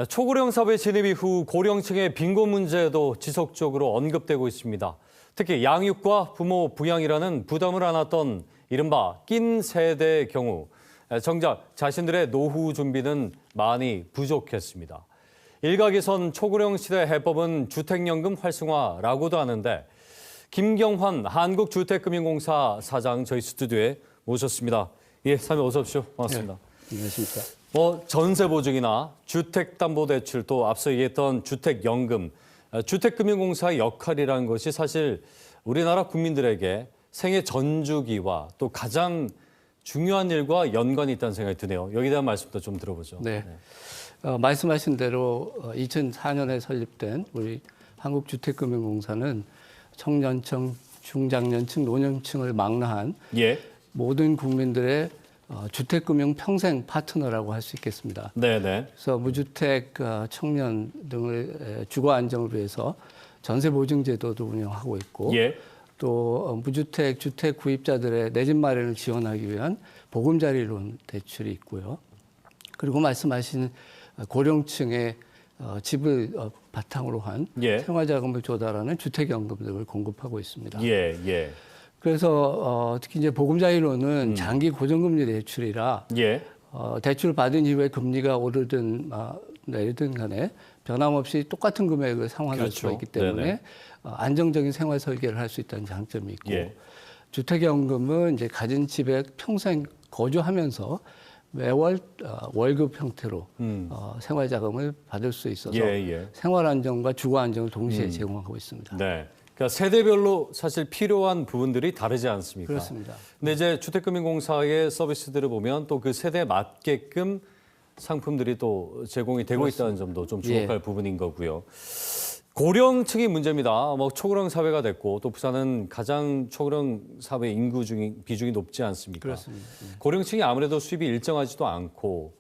초고령 사회 진입 이후 고령층의 빈곤 문제도 지속적으로 언급되고 있습니다. 특히 양육과 부모 부양이라는 부담을 안았던 이른바 낀 세대의 경우 정작 자신들의 노후 준비는 많이 부족했습니다. 일각에선 초고령 시대 해법은 주택연금 활성화라고도 하는데 김경환 한국주택금융공사 사장 저희 스튜디오에 모셨습니다. 예, 사장님 어서 오십시오. 반갑습니다. 네, 안녕하십니까. 전세 보증이나 주택담보대출 또 앞서 얘기했던 주택연금, 주택금융공사의 역할이라는 것이 사실 우리나라 국민들에게 생애 전주기와 또 가장 중요한 일과 연관이 있다는 생각이 드네요. 여기에 대한 말씀도 좀 들어보죠. 네. 말씀하신 대로 2004년에 설립된 우리 한국주택금융공사는 청년층, 중장년층, 노년층을 망라한 모든 국민들의 주택금융 평생 파트너라고 할 수 있겠습니다. 네네. 그래서 무주택 청년 등을 주거 안정을 위해서 전세 보증 제도도 운영하고 있고, 또 무주택 주택 구입자들의 내 집 마련을 지원하기 위한 보금자리론 대출이 있고요. 그리고 말씀하신 고령층의 집을 바탕으로 한 생활자금을 조달하는 주택연금 등을 공급하고 있습니다. 그래서 특히 이제 보금자리론은 장기 고정금리 대출이라 대출을 받은 이후에 금리가 오르든 내리든 간에 변함없이 똑같은 금액을 상환할 수가 있기 때문에 안정적인 생활 설계를 할 수 있다는 장점이 있고, 주택연금은 이제 가진 집에 평생 거주하면서 매월 월급 형태로 생활자금을 받을 수 있어서 생활 안정과 주거 안정을 동시에 제공하고 있습니다. 네. 그러니까 세대별로 사실 필요한 부분들이 다르지 않습니까? 그렇습니다. 근데 이제 주택금융공사의 서비스들을 보면 또 그 세대에 맞게끔 상품들이 또 제공이 되고 있다는 점도 좀 주목할 부분인 거고요. 고령층이 문제입니다. 초고령 사회가 됐고 또 부산은 가장 초고령 사회 인구 비중이 높지 않습니까? 그렇습니다. 고령층이 아무래도 수입이 일정하지도 않고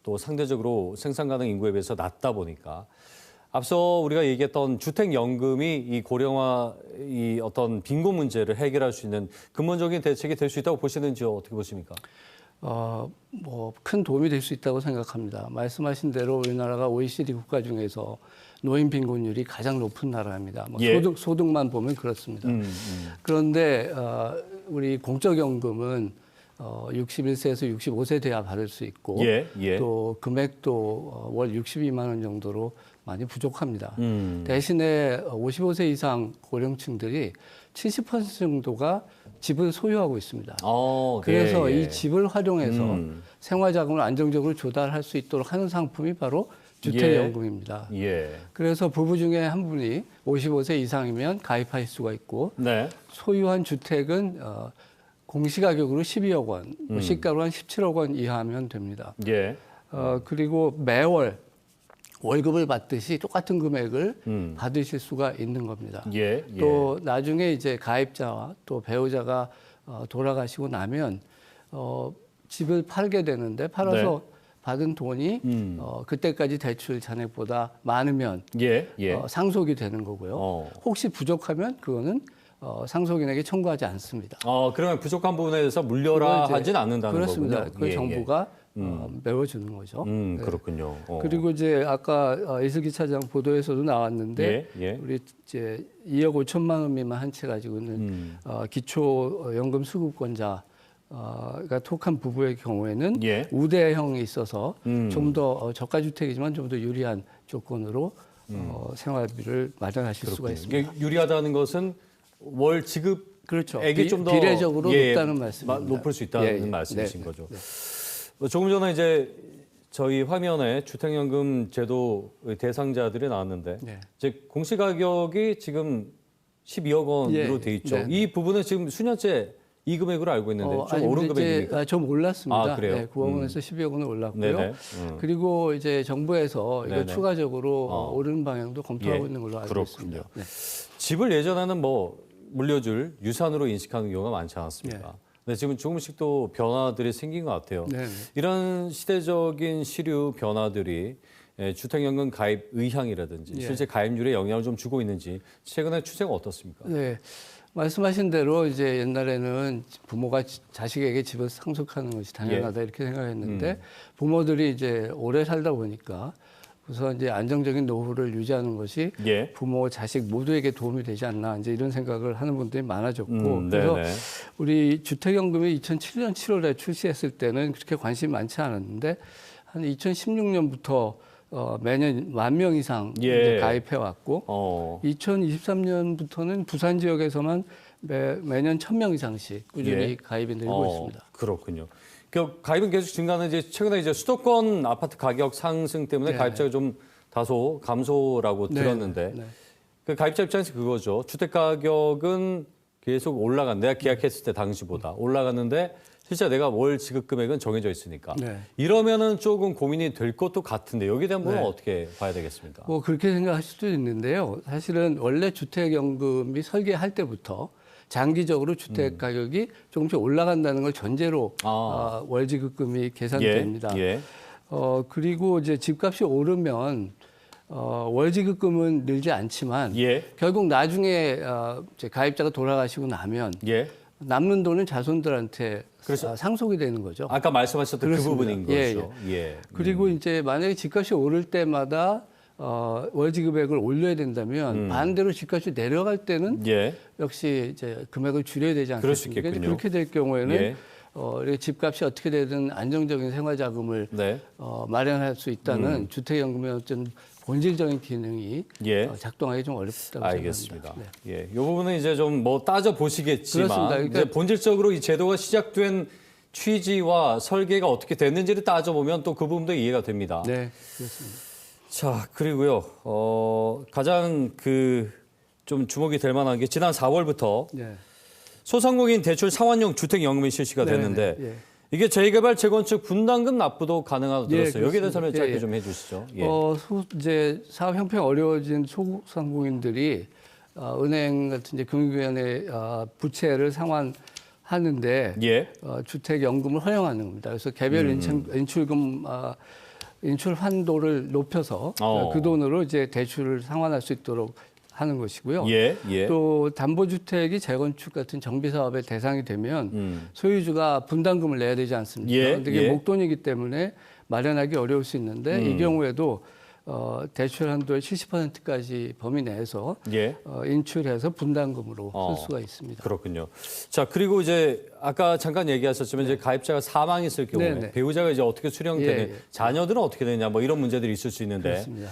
또 상대적으로 생산 가능 인구에 비해서 낮다 보니까 앞서 우리가 얘기했던 주택연금이 이 고령화 이 어떤 빈곤 문제를 해결할 수 있는 근본적인 대책이 될 수 있다고 보시는지요? 어떻게 보십니까? 큰 도움이 될 수 있다고 생각합니다. 말씀하신 대로 우리나라가 OECD 국가 중에서 노인 빈곤율이 가장 높은 나라입니다. 소득만 보면 그렇습니다. 그런데 우리 공적연금은 61세에서 65세 돼야 받을 수 있고 또 금액도 월 62만 원 정도로 많이 부족합니다. 대신에 55세 이상 고령층들이 70% 정도가 집을 소유하고 있습니다. 그래서 이 집을 활용해서 생활자금을 안정적으로 조달할 수 있도록 하는 상품이 바로 주택연금입니다. 그래서 부부 중에 한 분이 55세 이상이면 가입할 수가 있고 소유한 주택은 공시가격으로 12억 원, 시가로 한 17억 원 이하면 됩니다. 그리고 매월 월급을 받듯이 똑같은 금액을 받으실 수가 있는 겁니다. 또 나중에 이제 가입자와 또 배우자가 돌아가시고 나면 집을 팔게 되는데 팔아서 받은 돈이 그때까지 대출 잔액보다 많으면 상속이 되는 거고요. 혹시 부족하면 그거는 상속인에게 청구하지 않습니다. 그러면 부족한 부분에 대해서 물려라 하진 않는다는 그렇습니다. 거군요. 그 정부가 메워주는 거죠. 그렇군요. 그리고 이제 아까 이슬기 차장 보도에서도 나왔는데 우리 이제 2억 5천만 원 미만 한 채 가지고는 기초연금 수급권자가 톡한 부부의 경우에는 우대형이 있어서 좀 더 저가주택이지만 좀 더 유리한 조건으로 생활비를 마련하실 수가 있습니다. 유리하다는 것은 월 지급 좀 더 비례적으로 높다는 말씀입니다. 높을 수 있다는 말씀이신 거죠. 조금 전에 이제 저희 화면에 주택연금 제도 대상자들이 나왔는데 이제 공시가격이 지금 12억 원으로 돼 있죠. 이 부분은 지금 수년째 이 금액으로 알고 있는데 좀 오른 금액입니까? 좀 올랐습니다. 그래요? 9억 원에서 12억 원을 올랐고요. 그리고 이제 정부에서 이거 추가적으로 오르는 방향도 검토하고 있는 걸로 알고 있습니다. 집을 예전에는 물려줄 유산으로 인식하는 경우가 많지 않았습니까? 근데 지금 조금씩 또 변화들이 생긴 것 같아요. 이런 시대적인 시류 변화들이 주택연금 가입 의향이라든지 실제 가입률에 영향을 좀 주고 있는지 최근에 추세가 어떻습니까? 말씀하신 대로 이제 옛날에는 부모가 자식에게 집을 상속하는 것이 당연하다 이렇게 생각했는데 부모들이 이제 오래 살다 보니까 우선 이제 안정적인 노후를 유지하는 것이 예. 부모, 자식 모두에게 도움이 되지 않나 이제 이런 생각을 하는 분들이 많아졌고 그래서 네네. 우리 주택연금이 2007년 7월에 출시했을 때는 그렇게 관심이 많지 않았는데 한 2016년부터 매년 10,000명 이상 예. 이제 가입해 왔고 2023년부터는 부산 지역에서만 매년 1,000명 이상씩 꾸준히 예. 가입이 늘고 있습니다. 그렇군요. 그 가입은 계속 증가는 이제 최근에 이제 수도권 아파트 가격 상승 때문에 네. 가입자가 좀 다소 감소라고 네. 들었는데 네. 그 가입자 입장에서 그거죠. 주택 가격은 계속 올라간 내가 계약했을 때 당시보다 올라갔는데 실제 내가 월 지급 금액은 정해져 있으니까 네. 이러면은 조금 고민이 될 것도 같은데 여기에 대한 부분은 네. 어떻게 봐야 되겠습니까? 뭐 그렇게 생각할 수도 있는데요. 사실은 원래 주택연금이 설계할 때부터 장기적으로 주택 가격이 조금씩 올라간다는 걸 전제로 월지급금이 계산됩니다. 예. 그리고 이제 집값이 오르면 월지급금은 늘지 않지만 예. 결국 나중에 이제 가입자가 돌아가시고 나면 예. 남는 돈은 자손들한테 그렇죠. 상속이 되는 거죠. 아까 말씀하셨던 그렇습니다. 그 부분인 예, 거죠. 예. 그리고 이제 만약에 집값이 오를 때마다 월지급액을 올려야 된다면 반대로 집값이 내려갈 때는 예. 역시 이제 금액을 줄여야 되지 그럴 수 않겠습니까? 있겠군요. 그렇게 될 경우에는 예. 이렇게 집값이 어떻게 되든 안정적인 생활자금을 네. 마련할 수 있다는 주택연금의 어떤 본질적인 기능이 예. 작동하기 좀 어렵다고 알겠습니다. 생각합니다. 예, 이 부분은 이제 좀 뭐 따져 보시겠지만 그렇습니다. 그러니까 이제 본질적으로 이 제도가 시작된 취지와 설계가 어떻게 됐는지를 따져 보면 또 그 부분도 이해가 됩니다. 네, 그렇습니다. 자, 그리고요, 가장 좀 주목이 될 만한 게 지난 4월부터 네. 소상공인 대출 상환용 주택연금이 실시가 네, 됐는데 네, 예. 이게 재개발, 재건축 분담금 납부도 가능하다고 예, 들었어요. 여기에 대해서 설명 그렇습니다. 짧게 예, 예. 좀 해주시죠. 예. 이제 사업 형편이 어려워진 소상공인들이 은행 같은 이제 금융기관의 부채를 상환하는데 예. 주택연금을 활용하는 겁니다. 그래서 개별 인출금 인출 한도를 높여서 그 돈으로 이제 대출을 상환할 수 있도록 하는 것이고요. 예. 예. 또 담보주택이 재건축 같은 정비 사업의 대상이 되면 소유주가 분담금을 내야 되지 않습니까? 예, 그런데 이게 예. 목돈이기 때문에 마련하기 어려울 수 있는데 이 경우에도 대출 한도의 70%까지 범위 내에서 예. 인출해서 분담금으로 쓸 수가 있습니다. 그렇군요. 자, 그리고 이제 아까 잠깐 얘기하셨지만 이제 가입자가 사망했을 경우에 네, 네. 배우자가 이제 어떻게 수령되는 예, 예. 자녀들은 어떻게 되냐 뭐 이런 문제들이 있을 수 있는데 그렇습니다.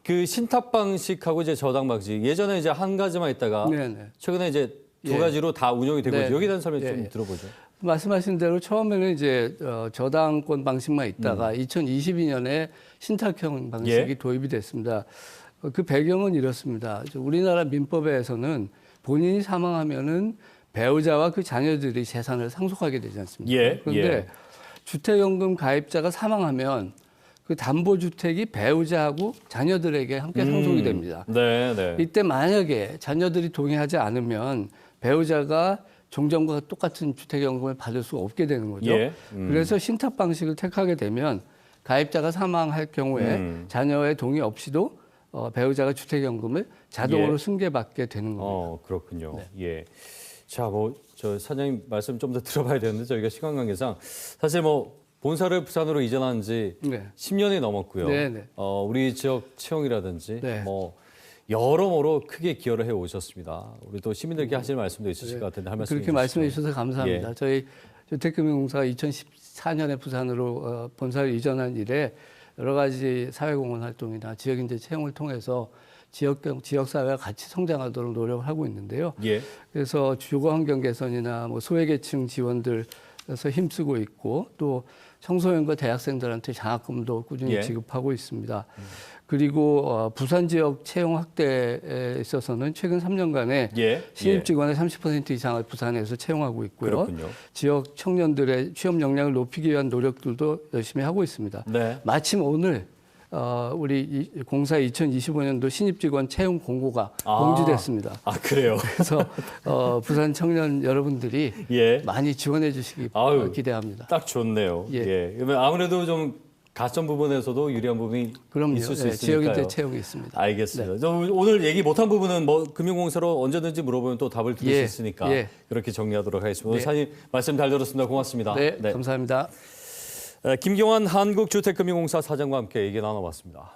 그 신탁 방식하고 이제 저당 방식 예전에 이제 한 가지만 있다가 네, 네. 최근에 이제 두 예. 가지로 다 운영이 되고 네, 있죠. 여기에 대한 설명 예, 좀 예. 들어보죠. 말씀하신 대로 처음에는 이제 저당권 방식만 있다가 2022년에 신탁형 방식이 예. 도입이 됐습니다. 그 배경은 이렇습니다. 우리나라 민법에서는 본인이 사망하면은 배우자와 그 자녀들이 재산을 상속하게 되지 않습니까? 예, 그런데 예. 주택연금 가입자가 사망하면 그 담보주택이 배우자하고 자녀들에게 함께 상속이 됩니다. 네, 네. 이때 만약에 자녀들이 동의하지 않으면 배우자가 종전과 똑같은 주택연금을 받을 수 없게 되는 거죠. 예. 그래서 신탁 방식을 택하게 되면 가입자가 사망할 경우에 자녀의 동의 없이도 배우자가 주택연금을 자동으로 예. 승계받게 되는 겁니다. 그렇군요. 네. 예. 자, 저 사장님 말씀 좀 더 들어봐야 되는데 저희가 시간 관계상 사실 본사를 부산으로 이전한 지 네. 10년이 넘었고요. 네, 네. 우리 지역 채용이라든지 네. 여러모로 크게 기여를 해 오셨습니다. 우리 또 시민들께 하실 말씀도 있으실 것 같은데 할 말씀 그렇게 말씀해 주셔서 감사합니다. 예. 저희 주택금융공사가 2014년에 부산으로 본사를 이전한 이래 여러 가지 사회공헌 활동이나 지역인재 채용을 통해서 지역사회와 같이 성장하도록 노력을 하고 있는데요. 예. 그래서 주거환경 개선이나 소외계층 지원들에서 힘쓰고 있고 또 청소년과 대학생들한테 장학금도 꾸준히 예. 지급하고 있습니다. 그리고 부산 지역 채용 확대에 있어서는 최근 3년간에 예. 신입 직원의 30% 이상을 부산에서 채용하고 있고요. 그렇군요. 지역 청년들의 취업 역량을 높이기 위한 노력들도 열심히 하고 있습니다. 네. 마침 오늘 우리 공사 2025년도 신입 직원 채용 공고가 공지됐습니다. 그래요. 그래서 부산 청년 여러분들이 예. 많이 지원해 주시기 아유, 기대합니다. 딱 좋네요. 예. 예. 그러면 아무래도 좀 가점 부분에서도 유리한 부분이 그럼요. 있을 수 네, 있으니까요. 지역인재 채용이 있습니다. 알겠습니다. 저 오늘 얘기 못한 부분은 금융공사로 언제든지 물어보면 또 답을 들을 예, 수 있으니까 예. 그렇게 정리하도록 하겠습니다. 오늘 네. 사장님 말씀 잘 들었습니다. 고맙습니다. 네, 감사합니다. 김경환 한국주택금융공사 사장과 함께 얘기 나눠봤습니다.